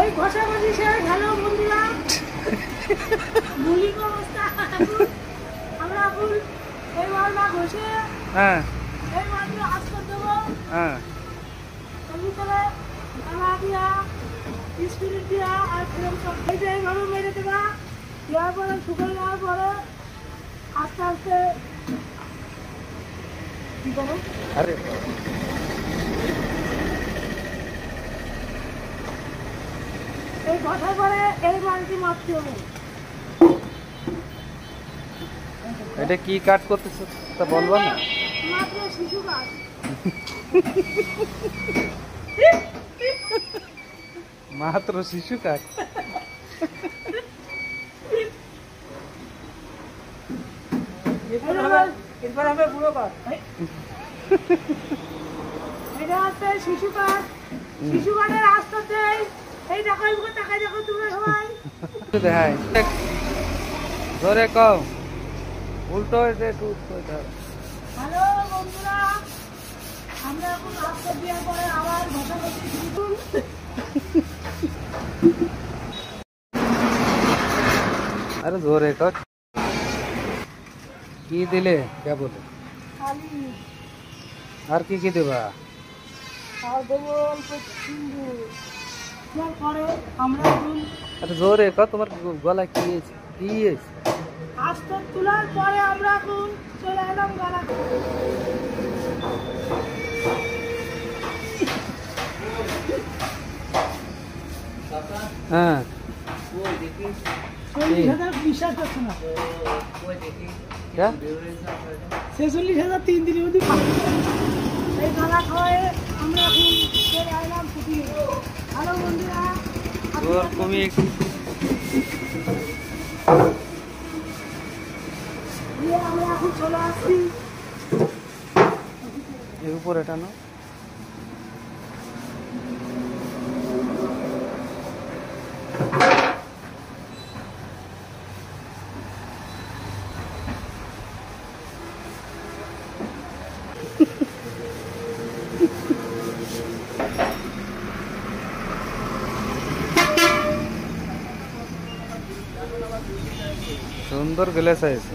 এই ঘষাঘষি শেষ। হ্যালো বন্ধুরা, মৌলিক অবস্থা আমরা এখন এই মালটা ঘষে এই মালগুলো আজ করে দেবো। এর ভিতরে টাকা দিয়া, স্পিরিট দিয়া আর ফ্রেম সব এইটা এইভাবে মেরে দেবা। দেওয়ার পরে শুকিয়ে যাওয়ার পরে আস্তে আস্তে কি করো এই ঘষার পরে এই মালটি মারতে হবে। এটা কি কাট করতেছ তা বলবো না? মাত্র শিশু কাজ। মাত্র শিশু কাট। এরপর হবে বুড়ো কাজ। এটা হচ্ছে শিশু কাজ। শিশু কাজের আস্তে এই দেখো টাকা দেখো তুমি সবাই দেখাই ধরে কও উল্টো হয়েছে একটু। হ্যালো বন্ধুরা, আমরা এখন রাস্তা দেওয়ার পরে আবার ঘষাঘষি শুরু। আরে জোরে কর। কি দিলে কে বলে? খালি আর কি কি দেবা? আর দেবো অল্প সিন্দুর। দেওয়ার পরে আমরা এখন আরে জোরে কর, তোমার গলায় কি হয়েছে? কি হয়েছে? আস্তে তোলার পরে আমরা এখন চলে এলাম গালা। হ্যাঁ 40,000 বিশ্বাস করছে না। 46,000 3 দিনের মধ্যে পাবো। এই গালা খাওয়ায় আমরা এখন চলে এলাম ছুটি। হ্যালো বন্ধুরা, জোর কমিয়ে আমরা এখন চলে আসছি। এর উপরে টানো। সুন্দর গ্লাস আছে।